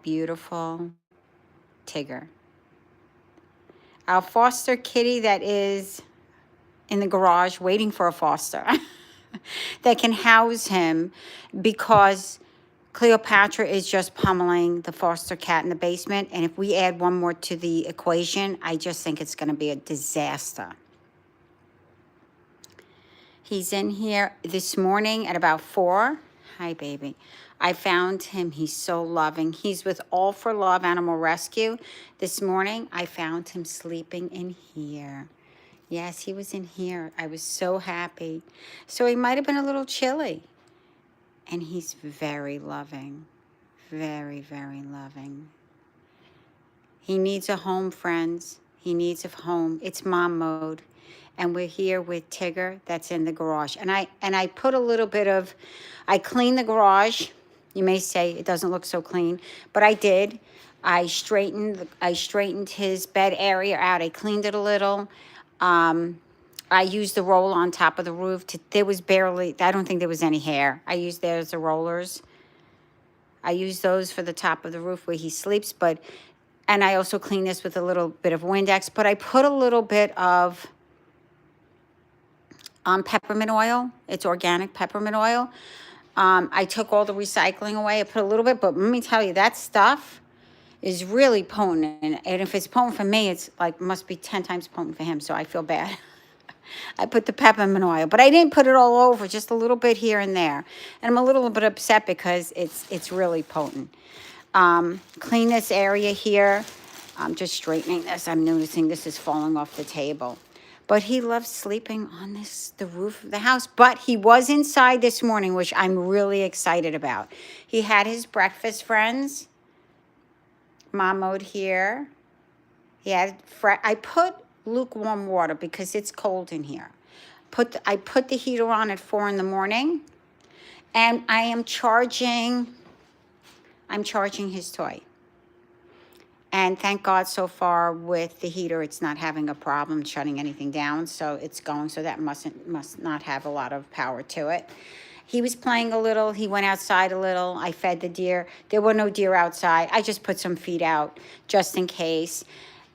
beautiful Tigger. Our foster kitty that is in the garage waiting for a foster that can house him, because Cleopatra is just pummeling the foster cat in the basement. And if we add one more to the equation, I just think it's going to be a disaster. He's in here this morning at about 4. Hi, baby. I found him. He's so loving. He's with All for Love Animal Rescue. This morning, I found him sleeping in here. Yes, he was in here. I was so happy. So he might have been a little chilly. And he's very loving. Very, very loving. He needs a home, friends. He needs a home. It's mom mode. And we're here with Tigger that's in the garage. And I put a little bit of, I cleaned the garage. You may say it doesn't look so clean, but I did. I straightened his bed area out. I cleaned it a little. I used the roll on top of the roof. There was barely, I don't think there was any hair. I used those as rollers. I use those for the top of the roof where he sleeps, and I also clean this with a little bit of Windex, but I put a little bit of peppermint oil. It's organic peppermint oil. I took all the recycling away. I put a little bit, but let me tell you, that stuff is really potent. And if it's potent for me, it's like must be 10 times potent for him, so I feel bad. I put the peppermint oil, but I didn't put it all over, just a little bit here and there. And I'm a little bit upset because it's really potent. Clean this area here. I'm just straightening this. I'm noticing this is falling off the table. But he loves sleeping on the roof of the house. But he was inside this morning, which I'm really excited about. He had his breakfast, friends. Mom mode here. He had I put lukewarm water because it's cold in here. I put the heater on at 4 in the morning, and I'm charging his toy. And thank God so far with the heater, it's not having a problem shutting anything down. So it's going, so that must not have a lot of power to it. He was playing a little. He went outside a little. I fed the deer. There were no deer outside. I just put some feed out just in case.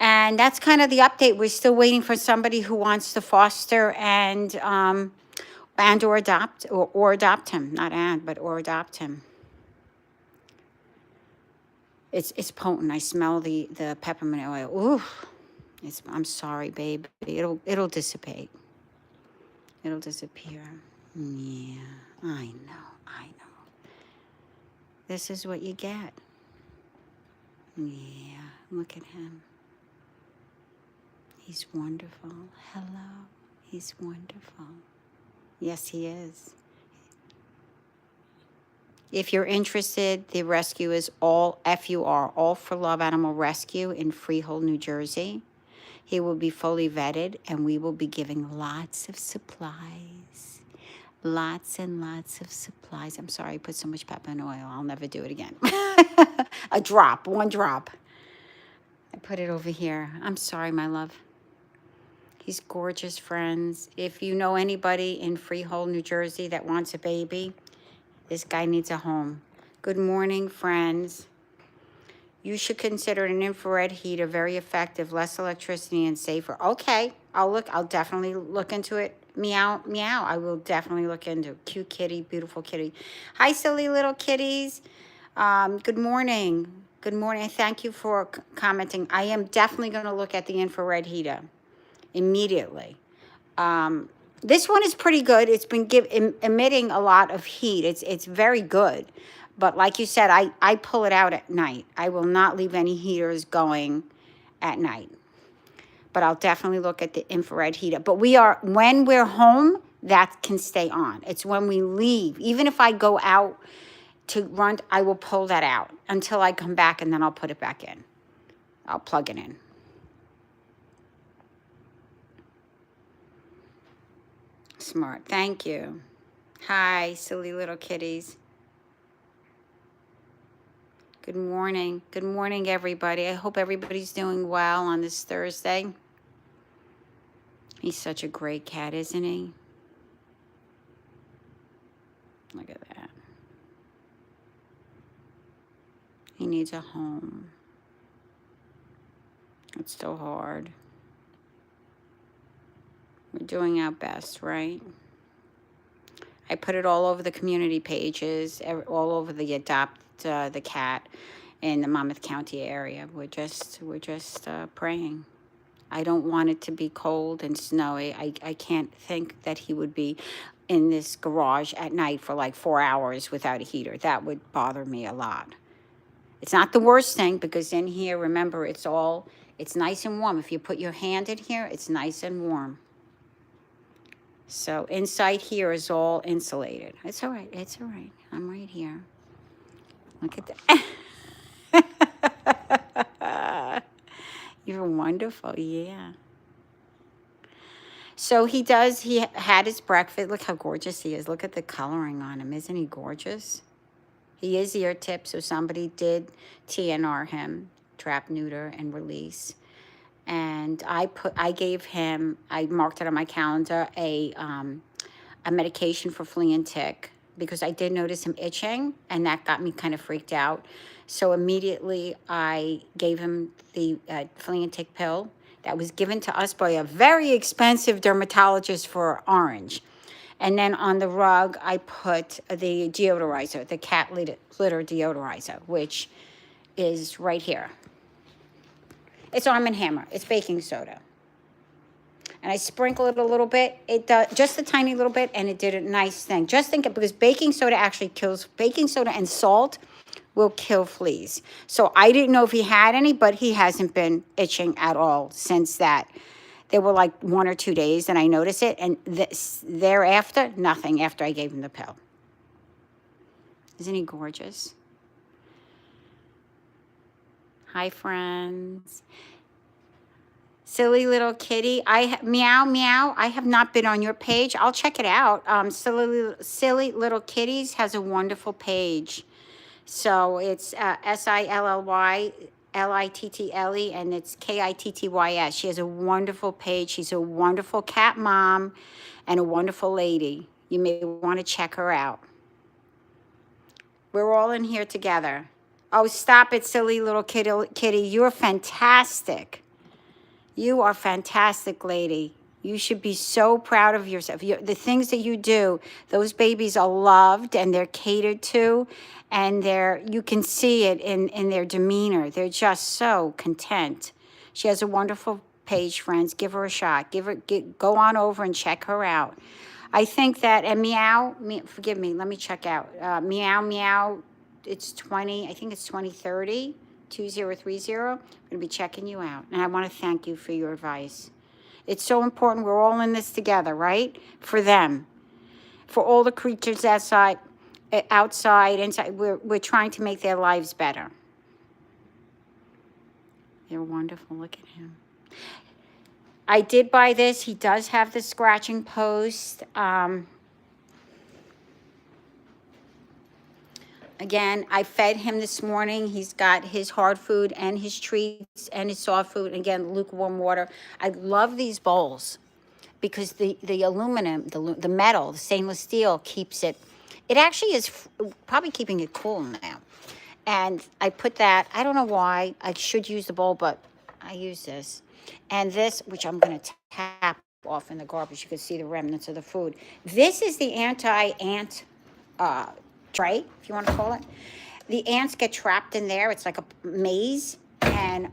And that's kind of the update. We're still waiting for somebody who wants to foster and or adopt or adopt him. Not and, but or adopt him. It's potent. I smell the peppermint oil. Ooh, I'm sorry, babe. It'll dissipate. It'll disappear. Yeah, I know. This is what you get. Yeah, look at him. He's wonderful. Hello. He's wonderful. Yes, he is. If you're interested, the rescue is All for Love Animal Rescue in Freehold, New Jersey. He will be fully vetted, and we will be giving lots of supplies. Lots and lots of supplies. I'm sorry I put so much peppermint oil. I'll never do it again. One drop. I put it over here. I'm sorry, my love. He's gorgeous, friends. If you know anybody in Freehold, New Jersey that wants a baby, this guy needs a home. Good morning, friends. You should consider an infrared heater, very effective, less electricity and safer. Okay, I'll definitely look into it. Meow, meow. I will definitely look into it. Cute kitty, beautiful kitty. Hi, silly little kitties. Good morning. Good morning. Thank you for commenting. I am definitely going to look at the infrared heater immediately. This one is pretty good. It's been emitting a lot of heat. It's very good. But like you said, I pull it out at night. I will not leave any heaters going at night. But I'll definitely look at the infrared heater. But when we're home, that can stay on. It's when we leave. Even if I go out to run, I will pull that out until I come back, and then I'll put it back in. I'll plug it in. Smart. Thank you. Hi, silly little kitties. Good morning. Good morning, everybody. I hope everybody's doing well on this Thursday. He's such a great cat, isn't he? Look at that. He needs a home. It's so hard. We're doing our best, right? I put it all over the community pages, all over the Adopt the Cat in the Monmouth County area. We're just praying. I don't want it to be cold and snowy. I can't think that he would be in this garage at night for like 4 hours without a heater. That would bother me a lot. It's not the worst thing because in here, remember, it's nice and warm. If you put your hand in here, it's nice and warm. So inside here is all insulated. It's all right. It's all right. I'm right here. Look at that. You're wonderful. Yeah. So he had his breakfast. Look how gorgeous he is. Look at the coloring on him. Isn't he gorgeous? He is ear tip, so somebody did TNR him, trap, neuter, and release. And I gave him, I marked it on my calendar, a medication for flea and tick because I did notice him itching, and that got me kind of freaked out. So immediately I gave him the flea and tick pill that was given to us by a very expensive dermatologist for Orange. And then on the rug, I put the deodorizer, the cat litter deodorizer, which is right here. It's Arm & Hammer. It's baking soda. And I sprinkle it a little bit. It does just a tiny little bit, and it did a nice thing. Just think, because baking soda actually kills, baking soda and salt will kill fleas. So I didn't know if he had any, but he hasn't been itching at all since that. There were like 1 or 2 days, and I noticed it, and thereafter, nothing after I gave him the pill. Isn't he gorgeous? Hi, friends. Silly little kitty. Meow, meow. I have not been on your page. I'll check it out. Silly Little Kitties has a wonderful page. So it's SILLYLITTLE, and it's KITTYS. She has a wonderful page. She's a wonderful cat mom and a wonderful lady. You may want to check her out. We're all in here together. Oh, stop it, silly little kitty. You're fantastic. You are fantastic, lady. You should be so proud of yourself. The things that you do, those babies are loved and they're catered to, and you can see it in their demeanor. They're just so content. She has a wonderful page, friends. Give her a shot. Go on over and check her out. I think that, and forgive me, let me check out. Meow, meow, it's 2030. 2030. I'm going to be checking you out. And I want to thank you for your advice. It's so important. We're all in this together, right? For them. For all the creatures outside, inside. We're trying to make their lives better. They're wonderful. Look at him. I did buy this. He does have the scratching post. Again, I fed him this morning. He's got his hard food and his treats and his soft food. And again, lukewarm water. I love these bowls because the aluminum, the metal, the stainless steel keeps it. It actually is probably keeping it cool now. And I put that, I don't know why. I should use the bowl, but I use this. And this, which I'm going to tap off in the garbage. You can see the remnants of the food. This is the anti-ant tray, if you want to call it. The ants get trapped in there. It's like a maze, and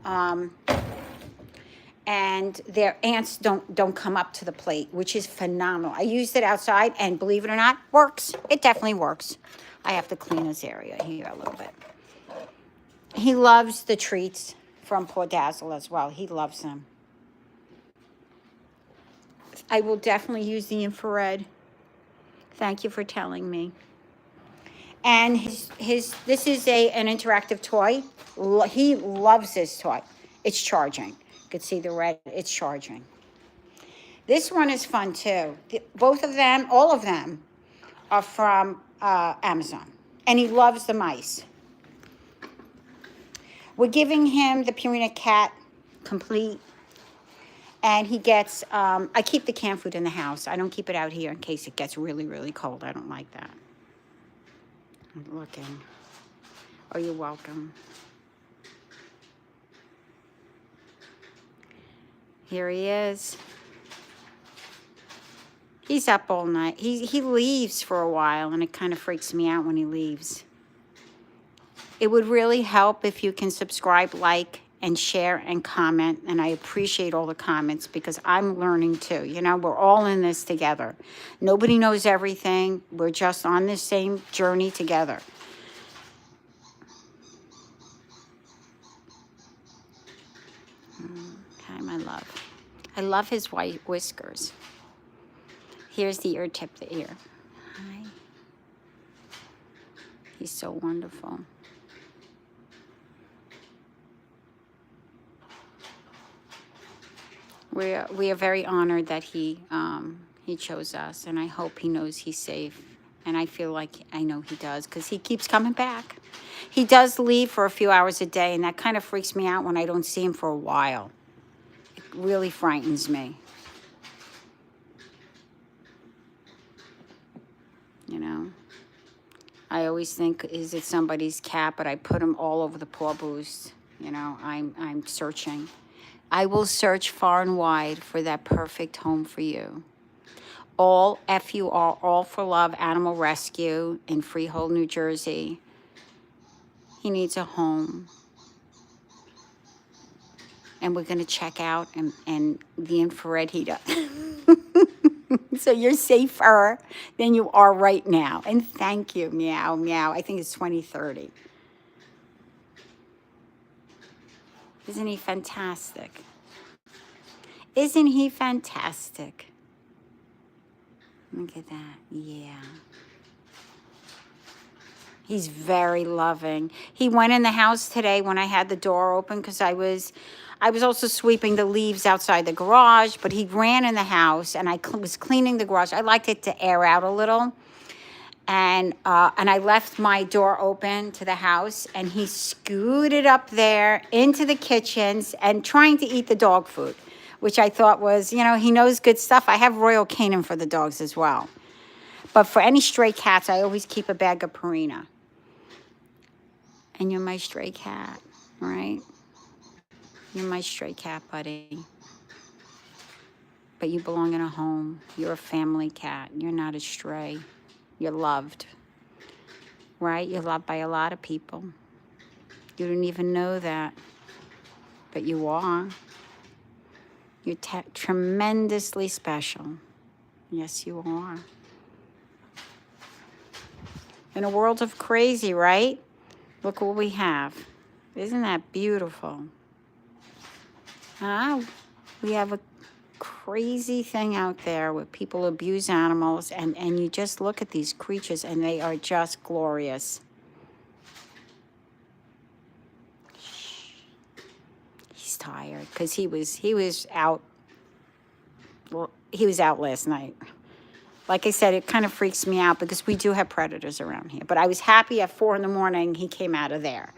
their ants don't come up to the plate, which is phenomenal. I used it outside, and believe it or not, works. It definitely works. I have to clean this area here a little bit. He loves the treats from Poor Dazzle as well. He loves them. I will definitely use the infrared. Thank you for telling me. And this is an interactive toy. He loves this toy. It's charging. You can see the red. It's charging. This one is fun too. Both of them, all of them, are from Amazon. And he loves the mice. We're giving him the Purina Cat Complete. And he gets, I keep the canned food in the house. I don't keep it out here in case it gets really, really cold. I don't like that. I'm looking. Oh, you're welcome. Here he is. He's up all night. He leaves for a while, and it kind of freaks me out when he leaves. It would really help if you can subscribe, like, and share and comment. And I appreciate all the comments because I'm learning too. You know, we're all in this together. Nobody knows everything. We're just on this same journey together. Okay, my love. I love his white whiskers. Here's the ear tip, the ear. Hi. He's so wonderful. We are very honored that he chose us, and I hope he knows he's safe. And I feel like I know he does because he keeps coming back. He does leave for a few hours a day, and that kind of freaks me out when I don't see him for a while. It really frightens me. You know, I always think, is it somebody's cat? But I put him all over the paw boost. You know, I'm searching. I will search far and wide for that perfect home for you. All FUR, All for Love Animal Rescue in Freehold, New Jersey. He needs a home. And we're going to check out and the infrared heater. So you're safer than you are right now. And thank you, meow, meow. I think it's 2030. Isn't he fantastic? Isn't he fantastic? Look at that. Yeah. He's very loving. He went in the house today when I had the door open because I was also sweeping the leaves outside the garage, but he ran in the house and I was cleaning the garage. I liked it to air out a little. And I left my door open to the house, and he scooted up there into the kitchens and trying to eat the dog food, which I thought was, you know, he knows good stuff. I have Royal Canin for the dogs as well. But for any stray cats, I always keep a bag of Purina. And you're my stray cat, right? You're my stray cat, buddy. But you belong in a home. You're a family cat. You're not a stray. You're loved, right? You're loved by a lot of people. You don't even know that, but you are. You're tremendously special. Yes, you are. In a world of crazy, right? Look what we have. Isn't that beautiful? We have a crazy thing out there where people abuse animals, and you just look at these creatures and they are just glorious. He's tired because he was out. Well, he was out last night. Like I said, it kind of freaks me out because we do have predators around here. But I was happy at 4 a.m. he came out of there.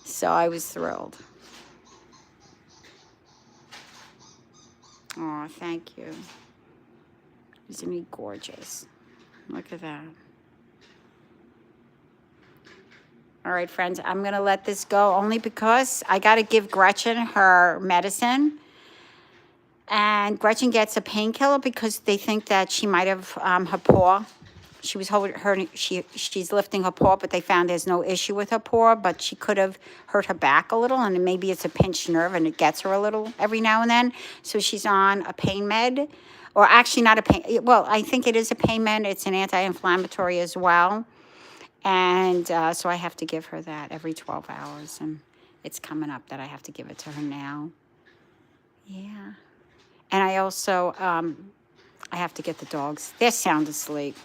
So I was thrilled. Oh, thank you. Isn't he gorgeous? Look at that. All right, friends, I'm going to let this go only because I got to give Gretchen her medicine. And Gretchen gets a painkiller because they think that she might have her paw. She was holding her. She's lifting her paw, but they found there's no issue with her paw. But she could have hurt her back a little, and maybe it's a pinched nerve, and it gets her a little every now and then. So she's on a pain med, or actually not a pain. Well, I think it is a pain med. It's an anti-inflammatory as well, and so I have to give her that every 12 hours, and it's coming up that I have to give it to her now. Yeah. And I also, I have to get the dogs. They're sound asleep.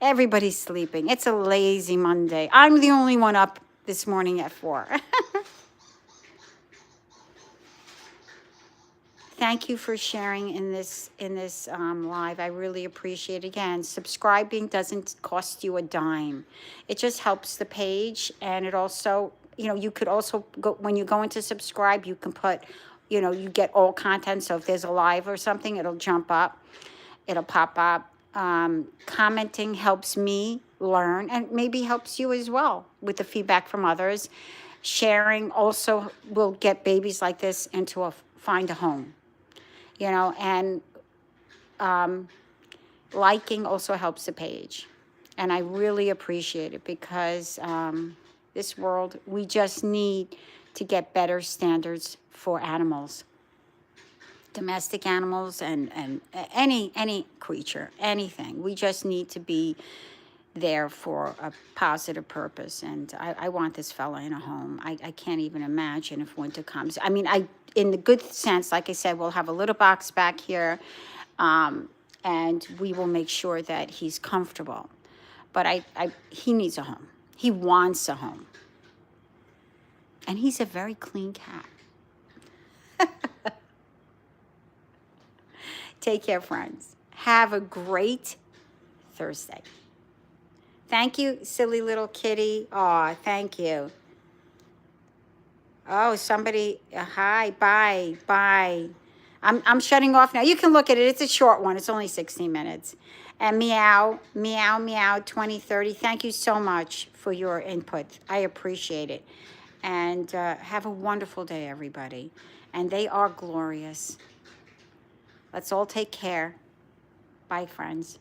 Everybody's sleeping. It's a lazy Monday. I'm the only one up this morning at 4. Thank you for sharing in this live. I really appreciate it. Again, subscribing doesn't cost you a dime. It just helps the page, and it also, you could also go when you go into subscribe. You can put, you get all content. So if there's a live or something, it'll jump up. It'll pop up. Commenting helps me learn, and maybe helps you as well with the feedback from others. Sharing also will get babies like this into find a home, and liking also helps the page. And I really appreciate it because this world, we just need to get better standards for animals, domestic animals, and any creature, anything. We just need to be there for a positive purpose. And I want this fella in a home. I can't even imagine if winter comes. I mean, in the good sense, like I said, we'll have a little box back here, and we will make sure that he's comfortable. But he needs a home. He wants a home. And he's a very clean cat. Take care, friends. Have a great Thursday. Thank you, silly little kitty. Aw, thank you. Oh, somebody, hi, bye. I'm shutting off now. You can look at it. It's a short one. It's only 16 minutes. And meow, 2030. Thank you so much for your input. I appreciate it. And have a wonderful day, everybody. And they are glorious. Let's all take care. Bye, friends.